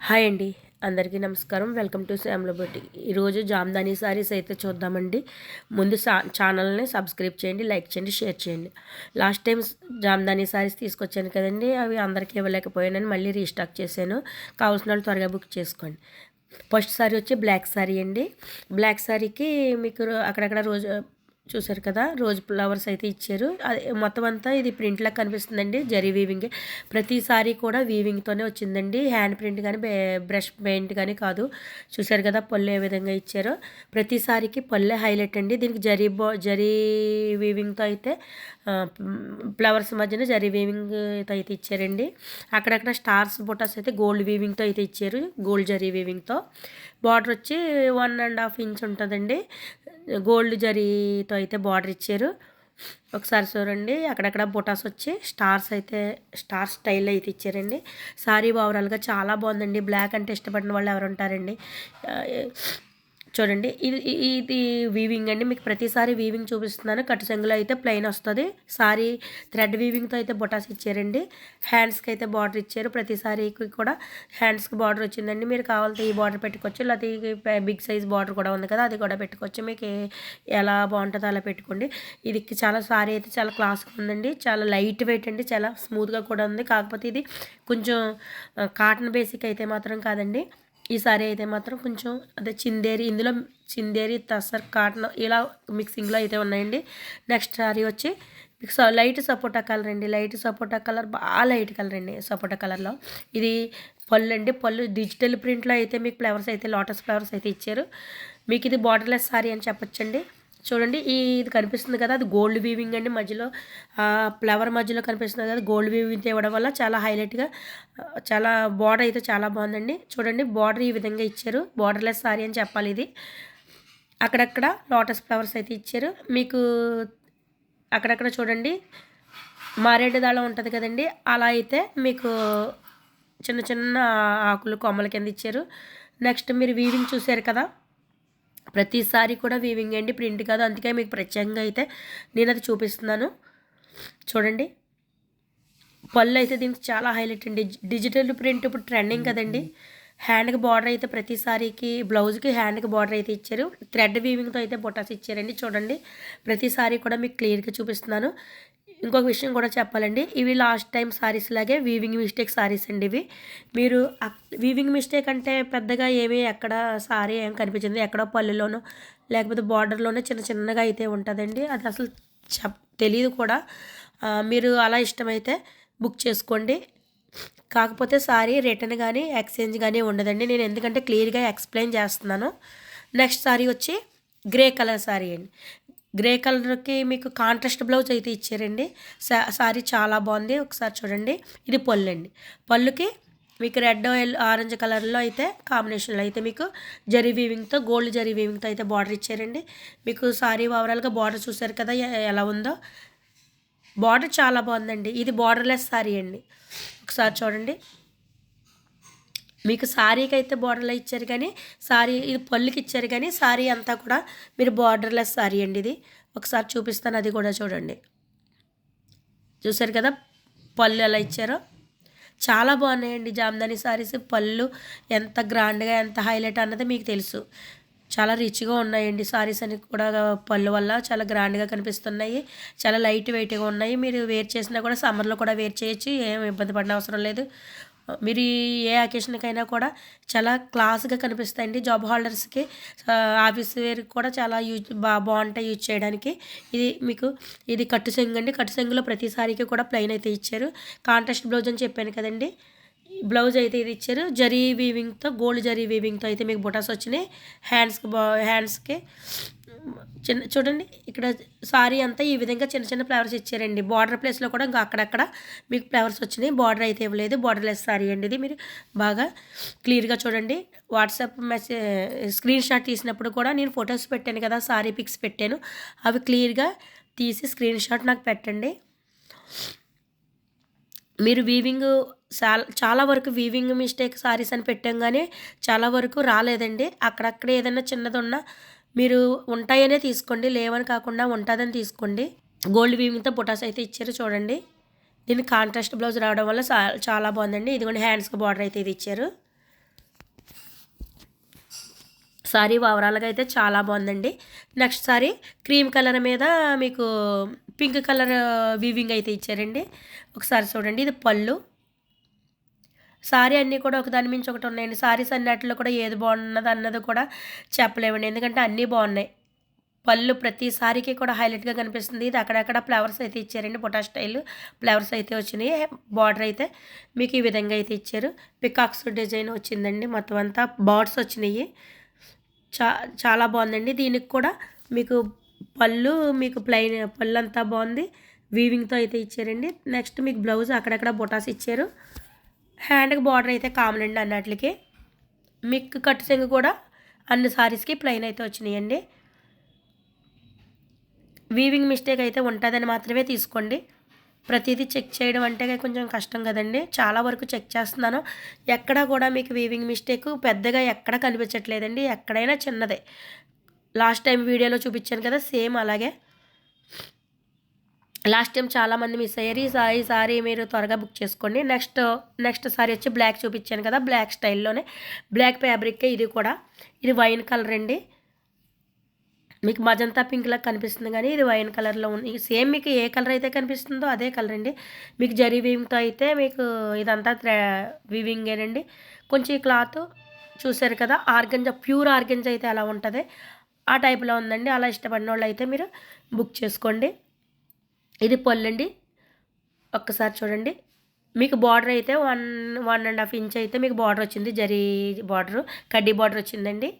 Hi అండి, అందరికీ నమస్కారం. Welcome to Shyamala boutique. ఈరోజు జామ్దాని శారీస్ అయితే చూద్దామండి. ముందు ఛానల్ని సబ్స్క్రైబ్ చేయండి, లైక్ చేయండి, షేర్ చేయండి. లాస్ట్ టైం జామ్దాని శారీస్ తీసుకొచ్చాను కదండి, అవి అందరికీ ఇవ్వలేకపోయానని మళ్ళీ రీస్టాక్ చేశాను. కావాల్సిన వాళ్ళు త్వరగా బుక్ చేసుకోండి. ఫస్ట్ శారీ వచ్చి బ్లాక్ శారీ అండి. బ్లాక్ శారీకి మీకు అక్కడక్కడ రోజు చూసారు కదా, రోజ్ ఫ్లవర్స్ అయితే ఇచ్చారు. అది మొత్తం అంతా ఇది ప్రింట్లా కనిపిస్తుందండి, జరీ వీవింగ్. ప్రతిసారి కూడా వీవింగ్తోనే వచ్చిందండి, హ్యాండ్ ప్రింట్ కానీ బ్రష్ పెయింట్ కానీ కాదు. చూసారు కదా పళ్ళు ఏ విధంగా ఇచ్చారో. ప్రతిసారికి పళ్ళే హైలైట్ అండి. దీనికి జరీ వీవింగ్తో అయితే ఫ్లవర్స్ మధ్యన జరీ వీవింగ్తో అయితే ఇచ్చారండి. అక్కడక్కడ స్టార్స్ బుటాస్ అయితే గోల్డ్ వీవింగ్తో అయితే ఇచ్చారు, గోల్డ్ జరీ వీవింగ్తో. బార్డర్ వచ్చి 1.5 ఇంచ్ ఉంటుందండి, గోల్డ్ జరీతో అయితే బార్డర్ ఇచ్చారు. ఒకసారి చూడండి, అక్కడక్కడ బుటాస్ వచ్చి స్టార్ స్టైల్ అయితే ఇచ్చారండి. సారీ ఓవరాల్గా చాలా బాగుందండి. బ్లాక్ అంటే ఇష్టపడిన వాళ్ళు ఎవరు ఉంటారండి. చూడండి, ఇది వీవింగ్ అండి. మీకు ప్రతిసారి వీవింగ్ చూపిస్తున్నాను. కట్టు చెంగులో అయితే ప్లెయిన్ వస్తుంది. సారీ థ్రెడ్ వీవింగ్తో అయితే బొటాస్ ఇచ్చారండి. హ్యాండ్స్కి అయితే బార్డర్ ఇచ్చారు. ప్రతిసారికి కూడా హ్యాండ్స్కి బార్డర్ వచ్చిందండి. మీరు కావాలంటే ఈ బార్డర్ పెట్టుకోవచ్చు, లేకపోతే బిగ్ సైజ్ బార్డర్ కూడా ఉంది కదా, అది కూడా పెట్టుకోవచ్చు. మీకు ఎలా బాగుంటుందో అలా పెట్టుకోండి. ఇది చాలా సారీ అయితే చాలా క్లాస్గా ఉందండి. చాలా లైట్ వెయిట్ అండి, చాలా స్మూత్గా కూడా ఉంది. కాకపోతే ఇది కొంచెం కాటన్ బేసిక్ అయితే మాత్రం కాదండి. ఈ సారీ అయితే మాత్రం కొంచెం అదే చిందేరి, ఇందులో చిందేరి, తసర్, కాటన్ ఇలా మిక్సింగ్లో అయితే ఉన్నాయండి. నెక్స్ట్ సారీ వచ్చి మీకు లైట్ సపోటా కలర్ అండి. లైట్ సపోటా కలర్, బాగా లైట్ కలర్ అండి సపోటా కలర్లో. ఇది పళ్ళు అండి. పళ్ళు డిజిటల్ ప్రింట్లో అయితే మీకు ఫ్లవర్స్ అయితే లోటస్ ఫ్లవర్స్ అయితే ఇచ్చారు. మీకు ఇది బార్డర్లెస్ సారీ అని చెప్పొచ్చండి. చూడండి, ఇది కనిపిస్తుంది కదా, అది గోల్డ్ వీవింగ్ అండి. మధ్యలో ఫ్లవర్ మధ్యలో కనిపిస్తుంది కదా, గోల్డ్ వీవింగ్ ఇవ్వడం వల్ల చాలా హైలైట్గా, చాలా బార్డర్ అయితే చాలా బాగుందండి. చూడండి, బార్డర్ ఈ విధంగా ఇచ్చారు. బార్డర్లెస్ సారీ అని చెప్పాలి ఇది. అక్కడక్కడ లోటస్ ఫ్లవర్స్ అయితే ఇచ్చారు. మీకు అక్కడక్కడ చూడండి మారేడు దళం ఉంటుంది కదండి, అలా అయితే మీకు చిన్న చిన్న ఆకులు కొమ్మల కింద ఇచ్చారు. నెక్స్ట్ మీరు వీవింగ్ చూసారు కదా, ప్రతిసారి కూడా వీవింగ్ అండి, ప్రింట్ కాదు. అందుకే మీకు ప్రత్యేకంగా అయితే నేను అది చూపిస్తున్నాను. చూడండి, పళ్ళు అయితే దీనికి చాలా హైలైట్ అండి. డిజిటల్ ప్రింట్ ఇప్పుడు ట్రెండింగ్ కదండి. హ్యాండ్కి బార్డర్ అయితే ప్రతిసారికి బ్లౌజ్కి హ్యాండ్కి బార్డర్ అయితే ఇచ్చారు. థ్రెడ్ వీవింగ్తో అయితే బొటాస్ ఇచ్చారండి. చూడండి, ప్రతిసారి కూడా మీకు క్లియర్గా చూపిస్తున్నాను. ఇంకొక విషయం కూడా చెప్పాలండి, ఇవి లాస్ట్ టైం సారీస్ లాగే వీవింగ్ మిస్టేక్ సారీస్ అండి ఇవి. మీరు వీవింగ్ మిస్టేక్ అంటే పెద్దగా ఏమీ ఎక్కడ సారీ ఏం కనిపించింది, ఎక్కడో పళ్ళులోనో లేకపోతే బార్డర్లోనే చిన్న చిన్నగా అయితే ఉంటుందండి. అది అసలు తెలియదు కూడా. మీరు అలా ఇష్టమైతే బుక్ చేసుకోండి. కాకపోతే సారీ రిటర్న్ కానీ ఎక్స్చేంజ్ కానీ ఉండదండి. నేను ఎందుకంటే క్లియర్గా ఎక్స్ప్లెయిన్ చేస్తున్నాను. నెక్స్ట్ సారీ వచ్చి గ్రే కలర్ సారీ అండి. గ్రే కలర్కి మీకు కాంట్రాస్ట్ బ్లౌజ్ అయితే ఇచ్చారండి. సారీ చాలా బాగుంది. ఒకసారి చూడండి, ఇది పళ్ళు అండి. పళ్ళుకి మీకు రెడ్ ఆరెంజ్ కలర్లో అయితే కాంబినేషన్లో అయితే మీకు జరీ వీవింగ్తో, గోల్డ్ జరీ వీవింగ్తో అయితే బార్డర్ ఇచ్చారండి. మీకు సారీ ఓవరాల్గా బార్డర్ చూసారు కదా ఎలా ఉందో. బార్డర్ చాలా బాగుందండి. ఇది బార్డర్లెస్ సారీ అండి. ఒకసారి చూడండి, మీకు సారీకి అయితే బార్డర్లో ఇచ్చారు కానీ సారీ ఇది పళ్ళుకి ఇచ్చారు కానీ సారీ అంతా కూడా మీరు బార్డర్లెస్ సారీ అండి ఇది. ఒకసారి చూపిస్తాను, అది కూడా చూడండి. చూసారు కదా పళ్ళు ఎలా ఇచ్చారో, చాలా బాగున్నాయండి జామ్దాని సారీస్. పళ్ళు ఎంత గ్రాండ్గా, ఎంత హైలైట్ అన్నది మీకు తెలుసు. చాలా రిచ్గా ఉన్నాయండి సారీస్ అని కూడా. పళ్ళు వల్ల చాలా గ్రాండ్గా కనిపిస్తున్నాయి, చాలా లైట్ వెయిట్గా ఉన్నాయి. మీరు వేర్ చేసినా కూడా సమ్మర్లో కూడా వేర్ చేయొచ్చు, ఏం ఇబ్బంది పడిన అవసరం లేదు. మీరు ఏ అకేషన్కైనా కూడా చాలా క్లాస్గా కనిపిస్తాయండి. జాబ్ హోల్డర్స్కి, ఆఫీస్ వేర్కి కూడా చాలా బాగుంటాయి యూజ్ చేయడానికి. ఇది కట్టు చెంగు అండి. కట్టు చెంగులో ప్రతిసారికి కూడా ప్లెయిన్ అయితే ఇచ్చారు. కాంట్రాస్ట్ బ్లౌజ్ అని చెప్పాను కదండి, బ్లౌజ్ అయితే ఇది ఇచ్చారు. జరీ వీవింగ్తో, గోల్డ్ జరీ వీవింగ్తో అయితే మీకు బుటాస్ వచ్చినాయి. హ్యాండ్స్కి చూడండి, ఇక్కడ సారీ అంతా ఈ విధంగా చిన్న చిన్న ఫ్లవర్స్ ఇచ్చారండి. బార్డర్ ప్లేస్లో కూడా ఇంకా అక్కడక్కడ మీకు ఫ్లవర్స్ వచ్చినాయి. బార్డర్ అయితే ఇవ్వలేదు, బార్డర్లెస్ సారీ అండి ఇది. మీరు బాగా క్లియర్గా చూడండి. వాట్సాప్ స్క్రీన్ షాట్ తీసినప్పుడు కూడా నేను ఫొటోస్ పెట్టాను కదా, సారీ పిక్స్ పెట్టాను, అవి క్లియర్గా తీసి స్క్రీన్ షాట్ నాకు పెట్టండి. మీరు వీవింగ్ చాలా వరకు వీవింగ్ మిస్టేక్ సారీస్ అని పెట్టాం కానీ చాలా వరకు రాలేదండి. అక్కడక్కడ ఏదైనా చిన్నది ఉన్నా మీరు ఉంటాయనే తీసుకోండి, లేవని కాకుండా ఉంటుందని తీసుకోండి. గోల్డ్ వీవింగ్తో బుటాస్ అయితే ఇచ్చారు. చూడండి, దీనికి కాంట్రాస్ట్ బ్లౌజ్ రావడం వల్ల చాలా బాగుందండి. ఇదిగోండి హ్యాండ్స్కి బార్డర్ అయితే ఇది ఇచ్చారు. సారీ ఓవరాల్గా అయితే చాలా బాగుందండి. నెక్స్ట్ సారీ క్రీమ్ కలర్ మీద మీకు పింక్ కలర్ వీవింగ్ అయితే ఇచ్చారండి. ఒకసారి చూడండి, ఇది పళ్ళు. సారీ అన్నీ కూడా ఒకదాని మించి ఒకటి ఉన్నాయండి. సారీస్ అన్నిటిలో కూడా ఏది బాగున్నది అన్నది కూడా చెప్పలేమండి, ఎందుకంటే అన్నీ బాగున్నాయి. పళ్ళు ప్రతి సారీకి కూడా హైలైట్గా కనిపిస్తుంది. ఇది అక్కడక్కడ ఫ్లవర్స్ అయితే ఇచ్చారండి, బుటా స్టైల్ ఫ్లవర్స్ అయితే వచ్చినాయి. బార్డర్ అయితే మీకు ఈ విధంగా అయితే ఇచ్చారు. పికాక్స్ డిజైన్ వచ్చిందండి, మొత్తం అంతా బార్డ్స్ వచ్చినాయి. చాలా బాగుందండి. దీనికి కూడా మీకు పళ్ళు మీకు ప్లెయిన్ పళ్ళు అంతా బాగుంది, వీవింగ్తో అయితే ఇచ్చారండి. నెక్స్ట్ మీకు బ్లౌజ్ అక్కడక్కడ బొటాస్ ఇచ్చారు. హ్యాండ్కి బార్డర్ అయితే కామన్ అండి అన్నిటికి. మీకు కట్ సెంగు కూడా అన్ని సారీస్కి ప్లెయిన్ అయితే వచ్చినాయండి. వీవింగ్ మిస్టేక్ అయితే ఉంటుందని మాత్రమే తీసుకోండి. ప్రతిదీ చెక్ చేయడం అంటే కొంచెం కష్టం కదండి. చాలా వరకు చెక్ చేస్తున్నాను, ఎక్కడ కూడా మీకు వీవింగ్ మిస్టేక్ పెద్దగా ఎక్కడ కనిపించట్లేదండి, ఎక్కడైనా చిన్నదే. లాస్ట్ టైం వీడియోలో చూపించాను కదా, సేమ్ అలాగే. లాస్ట్ టైం చాలామంది మిస్ అయ్యారు. ఈ సారీ మీరు త్వరగా బుక్ చేసుకోండి. నెక్స్ట్ సారీ వచ్చి బ్లాక్ చూపించాను కదా, బ్లాక్ స్టైల్లోనే బ్లాక్ ఫ్యాబ్రిక్. ఇది కూడా ఇది వైన్ కలర్ అండి. మీకు మజంతా పింక్ లాగా కనిపిస్తుంది, కానీ ఇది వైన్ కలర్లో ఉంది. సేమ్ మీకు ఏ కలర్ అయితే కనిపిస్తుందో అదే కలర్ అండి. మీకు జరీ వీవింగ్తో అయితే మీకు ఇదంతా వీవింగేనండి. కొంచెం ఈ క్లాత్ చూసారు కదా, ఆర్గంజా ప్యూర్ ఆర్గంజా అయితే అలా ఉంటుంది, ఆ టైప్లో ఉందండి. అలా ఇష్టపడిన వాళ్ళు అయితే మీరు బుక్ చేసుకోండి. ఇది పొల్లండి, ఒక్కసారి చూడండి. మీకు బార్డర్ అయితే 1.5 ఇంచ్ అయితే మీకు బార్డర్ వచ్చింది, జరీ బార్డరు, కడ్డీ బార్డర్ వచ్చిందండి.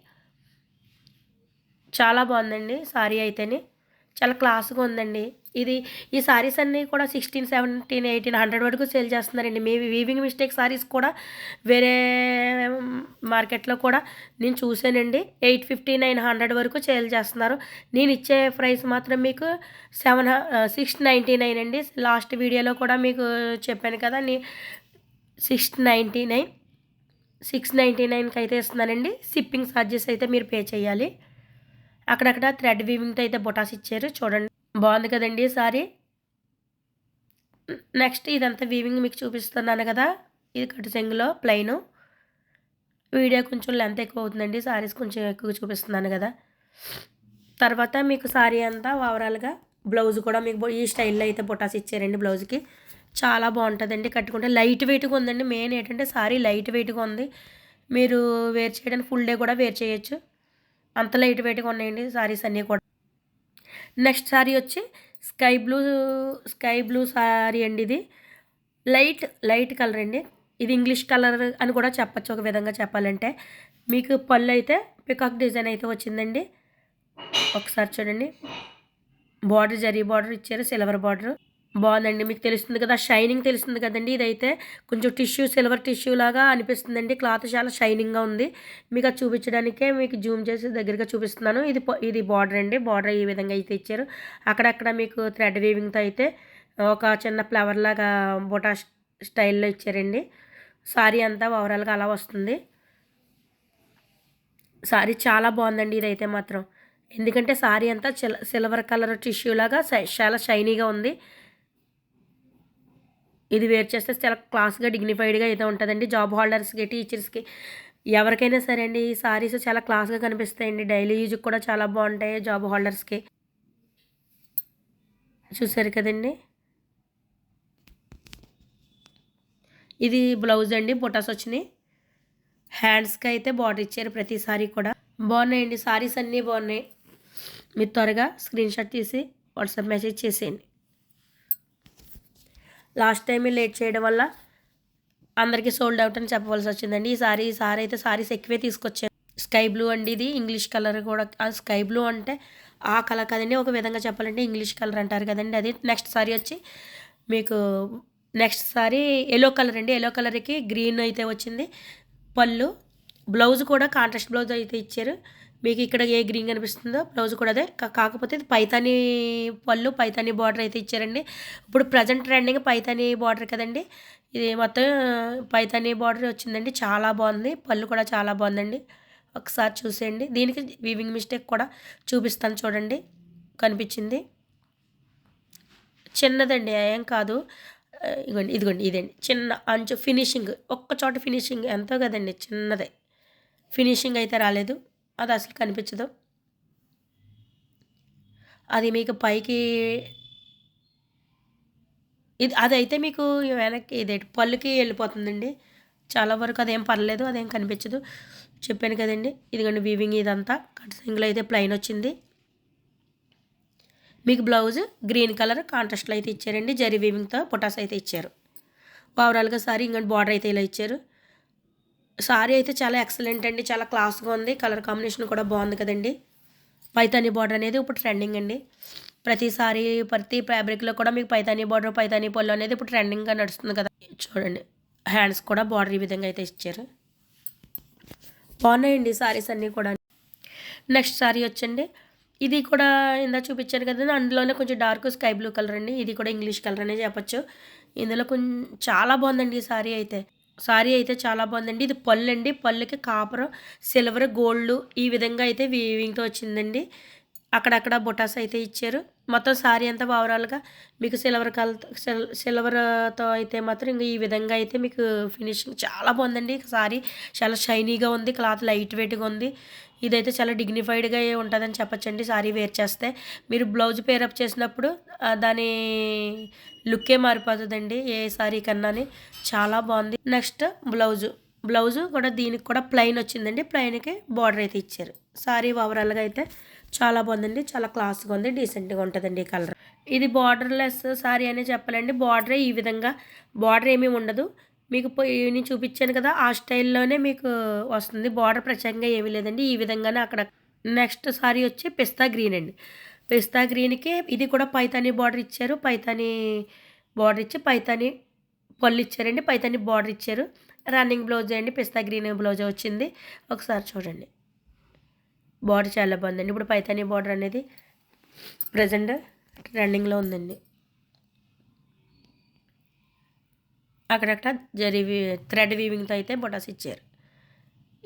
చాలా బాగుందండి సారీ అయితేనే, చాలా క్లాస్గా ఉందండి. ఈ సారీస్ అన్నీ కూడా 16, 17, 1800 వరకు సేల్ చేస్తున్నారండి. మీ వీవింగ్ మిస్టేక్ సారీస్ కూడా వేరే మార్కెట్లో కూడా నేను చూసానండి, 850, 900 వరకు సేల్ చేస్తున్నారు. నేను ఇచ్చే ప్రైస్ మాత్రం మీకు 699 అండి. లాస్ట్ వీడియోలో కూడా మీకు చెప్పాను కదా, 699, 699కి అయితే ఇస్తున్నానండి. షిప్పింగ్ ఛార్జెస్ అయితే మీరు పే చేయాలి. అక్కడక్కడ థ్రెడ్ వీవింగ్తో అయితే బొటాస్ ఇచ్చారు, చూడండి బాగుంది కదండి సారీ. నెక్స్ట్ ఇదంతా వీవింగ్ మీకు చూపిస్తున్నాను కదా, ఇది కట్టు చెంగులో ప్లెయిన్. వీడియో కొంచెం లెంత్ ఎక్కువ అవుతుందండి, సారీస్ కొంచెం ఎక్కువ చూపిస్తున్నాను కదా. తర్వాత మీకు సారీ అంతా ఓవరాల్గా బ్లౌజ్ కూడా మీకు ఈ స్టైల్లో అయితే బొటాస్ ఇచ్చారండి. బ్లౌజ్కి చాలా బాగుంటుందండి, కట్టుకుంటే లైట్ వెయిట్గా ఉందండి. మెయిన్ ఏంటంటే సారీ లైట్ వెయిట్గా ఉంది, మీరు వేర్ చేయడానికి ఫుల్ డే కూడా వేర్ చేయొచ్చు, అంత లైట్ వెయిట్గా ఉన్నాయండి సారీస్ అన్నీ కూడా. నెక్స్ట్ సారీ వచ్చి స్కై బ్లూ సారీ అండి. ఇది లైట్ కలర్ అండి. ఇది ఇంగ్లీష్ కలర్ అని కూడా చెప్పచ్చు ఒక విధంగా చెప్పాలంటే. మీకు పళ్ళు అయితే పికాక్ డిజైన్ అయితే వచ్చిందండి. ఒకసారి చూడండి, బార్డర్ జరీ బార్డర్ ఇచ్చారు, సిల్వర్ బార్డర్ బాగుందండి. మీకు తెలుస్తుంది కదా, షైనింగ్ తెలుస్తుంది కదండి. ఇదైతే కొంచెం సిల్వర్ టిష్యూ లాగా అనిపిస్తుందండి. క్లాత్ చాలా షైనింగ్గా ఉంది. మీకు అది చూపించడానికే మీకు జూమ్ చేసి దగ్గరగా చూపిస్తున్నాను. ఇది బార్డర్ అండి. బార్డర్ ఈ విధంగా అయితే ఇచ్చారు. అక్కడక్కడ మీకు థ్రెడ్ వీవింగ్తో అయితే ఒక చిన్న ఫ్లవర్ లాగా బొటా స్టైల్లో ఇచ్చారండి. సారీ అంతా ఓవరాల్గా అలా వస్తుంది. సారీ చాలా బాగుందండి ఇదైతే మాత్రం, ఎందుకంటే సారీ అంతా సిల్వర్ కలర్ టిష్యూ లాగా చాలా షైనీగా ఉంది. ఇది వేర్ చేస్తే చాలా క్లాస్గా డిగ్నిఫైడ్గా అయితే ఉంటుందండి. జాబ్ హోల్డర్స్కి, టీచర్స్కి, ఎవరికైనా సరే అండి ఈ సారీస్ చాలా క్లాస్గా కనిపిస్తాయండి. డైలీ యూజ్కి కూడా చాలా బాగుంటాయి జాబ్ హోల్డర్స్కి. చూసారు కదండి, ఇది బ్లౌజ్ అండి, బొటాస్ వచ్చినాయి. హ్యాండ్స్కి అయితే బార్డర్ ఇచ్చారు ప్రతిసారి కూడా. బాగున్నాయండి సారీస్ అన్నీ బాగున్నాయి. మీరు త్వరగా స్క్రీన్ షాట్ తీసి వాట్సాప్ మెసేజ్ చేసేయండి. లాస్ట్ టైం లేట్ చేయడం వల్ల అందరికీ సోల్డ్ అవుట్ అని చెప్పవలసి వచ్చిందండి. ఈ సారీ అయితే సారీస్ ఎక్కువే తీసుకొచ్చాను. స్కై బ్లూ అండి, ఇది ఇంగ్లీష్ కలర్ కూడా. స్కై బ్లూ అంటే ఆ కలర్ కదండి, ఒక విధంగా చెప్పాలంటే ఇంగ్లీష్ కలర్ అంటారు కదండి అది. నెక్స్ట్ సారీ వచ్చి మీకు ఎల్లో కలర్ అండి. ఎల్లో కలర్కి గ్రీన్ అయితే వచ్చింది పళ్ళు. బ్లౌజ్ కూడా కాంట్రాస్ట్ బ్లౌజ్ అయితే ఇచ్చారు. మీకు ఇక్కడ ఏ గ్రీన్ కనిపిస్తుందో బ్లౌజ్ కూడా అదే, కాకపోతే ఇది పైతానీ పళ్ళు, పైతానీ బార్డర్ అయితే ఇచ్చారండి. ఇప్పుడు ప్రజెంట్ ట్రెండింగ్ పైతానీ బార్డర్ కదండి, ఇది మొత్తం పైతానీ బార్డర్ వచ్చిందండి. చాలా బాగుంది, పళ్ళు కూడా చాలా బాగుందండి. ఒకసారి చూసేయండి. దీనికి వీవింగ్ మిస్టేక్ కూడా చూపిస్తాను చూడండి, కనిపించింది చిన్నదండి, ఏం కాదు. ఇదిగోండి ఇదండి చిన్న అంచు ఫినిషింగ్, ఒక్క చోట ఫినిషింగ్ ఎంతో కదండి, చిన్నదే ఫినిషింగ్ అయితే రాలేదు. అది అసలు కనిపించదు. అది మీకు పైకి అదైతే మీకు వెనక్కి పళ్ళుకి వెళ్ళిపోతుందండి. చాలా వరకు అదేం పర్లేదు, అదేం కనిపించదు. చెప్పాను కదండి. ఇదిగోండి వీవింగ్ ఇదంతా కట్ సింగిల్ అయితే ప్లెయిన్ వచ్చింది. మీకు బ్లౌజ్ గ్రీన్ కలర్ కాంట్రాస్ట్లో అయితే ఇచ్చారండి. జరీ వీవింగ్తో పొటాస్ అయితే ఇచ్చారు. ఓవరాల్గా సారీ ఇంకోటి బార్డర్ అయితే ఇలా ఇచ్చారు. సారీ అయితే చాలా ఎక్సలెంట్ అండి, చాలా క్లాస్గా ఉంది. కలర్ కాంబినేషన్ కూడా బాగుంది కదండి. పైతానీ బార్డర్ అనేది ఇప్పుడు ట్రెండింగ్ అండి. ప్రతిసారి ప్రతి ఫ్యాబ్రిక్లో కూడా మీకు పైతానీ బార్డర్, పైతానీ పళ్ళు అనేది ఇప్పుడు ట్రెండింగ్గా నడుస్తుంది కదా. చూడండి హ్యాండ్స్ కూడా బార్డర్ ఈ విధంగా అయితే ఇచ్చారు. బాగున్నాయండి సారీస్ అన్నీ కూడా. నెక్స్ట్ సారీ వచ్చండి, ఇది కూడా ఇందా చూపించాను కదండి, అందులోనే కొంచెం డార్క్ స్కై బ్లూ కలర్ అండి. ఇది కూడా ఇంగ్లీష్ కలర్ అనే చెప్పచ్చు. ఇందులో కొంచెం చాలా బాగుందండి ఈ సారీ అయితే చాలా బాగుందండి. ఇది పళ్ళు అండి. పళ్ళుకి కాపర్, సిల్వర్, గోల్డ్ ఈ విధంగా అయితే వీవింగ్తో వచ్చిందండి. అక్కడక్కడ బొటాస్ అయితే ఇచ్చారు. మొత్తం సారీ అంతా ఓవరాల్గా మీకు సిల్వర్తో అయితే మాత్రం ఇంకా ఈ విధంగా అయితే మీకు ఫినిషింగ్ చాలా బాగుందండి. సారీ చాలా షైనీగా ఉంది, క్లాత్ లైట్ వెయిట్గా ఉంది. ఇదైతే చాలా డిగ్నిఫైడ్గా ఉంటుందని చెప్పచ్చండి. సారీ వేర్ చేస్తే మీరు బ్లౌజ్ పేరప్ చేసినప్పుడు దాని లుక్కే మారిపోతుందండి ఏ సారీ కన్నాని. చాలా బాగుంది. నెక్స్ట్ బ్లౌజు కూడా దీనికి కూడా ప్లెయిన్ వచ్చిందండి. ప్లెయిన్కి బార్డర్ అయితే ఇచ్చారు. సారీ ఓవరాల్గా అయితే చాలా బాగుందండి, చాలా క్లాస్గా ఉంది, డీసెంట్గా ఉంటుందండి ఈ కలర్. ఇది బార్డర్లెస్ సారీ అనే చెప్పాలండి. బార్డరే ఈ విధంగా, బార్డర్ ఏమీ ఉండదు. మీకు నేను చూపించాను కదా ఆ స్టైల్లోనే మీకు వస్తుంది. బార్డర్ ప్రత్యేకంగా ఏమీ లేదండి, ఈ విధంగానే అక్కడ. నెక్స్ట్ సారీ వచ్చి పిస్తా గ్రీన్ అండి. పిస్తా గ్రీన్కి ఇది కూడా పైతానీ బార్డర్ ఇచ్చారు. పైతానీ బార్డర్ ఇచ్చి పైతానీ పళ్ళు ఇచ్చారండి. పైతానీ బార్డర్ ఇచ్చారు. రన్నింగ్ బ్లౌజ్ అండి, పిస్తా గ్రీన్ బ్లౌజ్ వచ్చింది. ఒకసారి చూడండి, బార్డర్ చాలా బాగుందండి. ఇప్పుడు పైతానీ బార్డర్ అనేది ప్రజెంట్ రన్నింగ్లో ఉందండి. అక్కడక్కడ థ్రెడ్ వీవింగ్తో అయితే బొటాస్ ఇచ్చారు.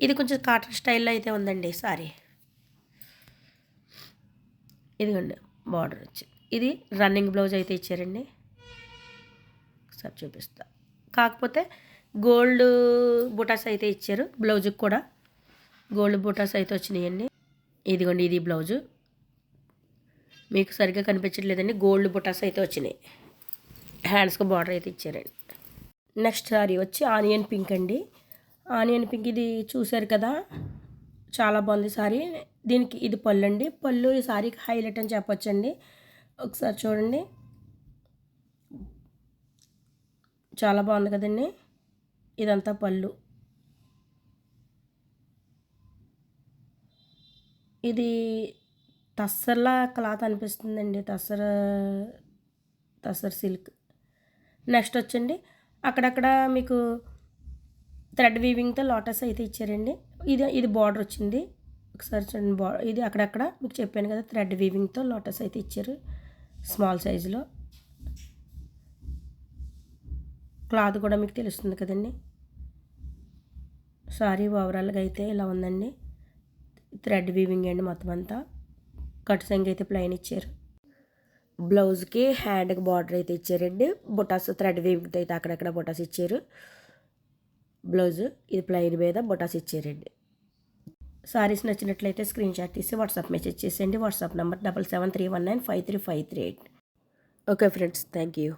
ఇది కొంచెం కాటన్ స్టైల్లో అయితే ఉందండి సారీ. ఇదిగోండి బార్డర్ వచ్చి ఇది రన్నింగ్ బ్లౌజ్ అయితే ఇచ్చారండి. ఒకసారి చూపిస్తా. కాకపోతే గోల్డ్ బుటాస్ అయితే ఇచ్చారు. బ్లౌజ్కి కూడా గోల్డ్ బుటాస్ అయితే వచ్చినాయండి. ఇదిగోండి ఇది బ్లౌజు, మీకు సరిగ్గా కనిపించట్లేదండి. గోల్డ్ బుటాస్ అయితే వచ్చినాయి. హ్యాండ్స్కి బార్డర్ అయితే ఇచ్చారండి. నెక్స్ట్ సారీ వచ్చి ఆనియన్ పింక్ అండి. ఆనియన్ పింక్ ఇది చూసారు కదా, చాలా బాగుంది సారీ. దీనికి ఇది పళ్ళు అండి. పళ్ళు ఈ సారీకి హైలైట్ అని చెప్పొచ్చండి. ఒకసారి చూడండి, చాలా బాగుంది కదండి. ఇదంతా పళ్ళు. ఇది టస్సర్లా క్లాత్ అనిపిస్తుందండి, టస్సర్ సిల్క్. నెక్స్ట్ వచ్చండి, అక్కడక్కడ మీకు థ్రెడ్ వీవింగ్తో లోటస్ అయితే ఇచ్చారండి. ఇది బార్డర్ వచ్చింది. ఒకసారి చూడండి, ఇది అక్కడక్కడ మీకు చెప్పాను కదా థ్రెడ్ వీవింగ్తో లోటస్ అయితే ఇచ్చారు స్మాల్ సైజులో. క్లాత్ కూడా మీకు తెలుస్తుంది కదండి. సారీ ఓవరాల్గా అయితే ఇలా ఉందండి. థ్రెడ్ వీవింగ్ అండి మొత్తం అంతా. కట్ సంగ్ అయితే ప్లెయిన్ ఇచ్చారు. బ్లౌజ్కి హ్యాండ్కి బార్డర్ అయితే ఇచ్చారండి. బొటాస్ థ్రెడ్ వీవింగ్తో అయితే అక్కడక్కడ బొటాస్ ఇచ్చారు. బ్లౌజ్ ఇది ప్లెయిన్ మీద బొటాస్ ఇచ్చారండి. సారీస్ నచ్చినట్లయితే స్క్రీన్ షాట్ తీసి వాట్సాప్ మెసేజ్ చేసేయండి. WhatsApp number 7731953538. Okay friends, thank you.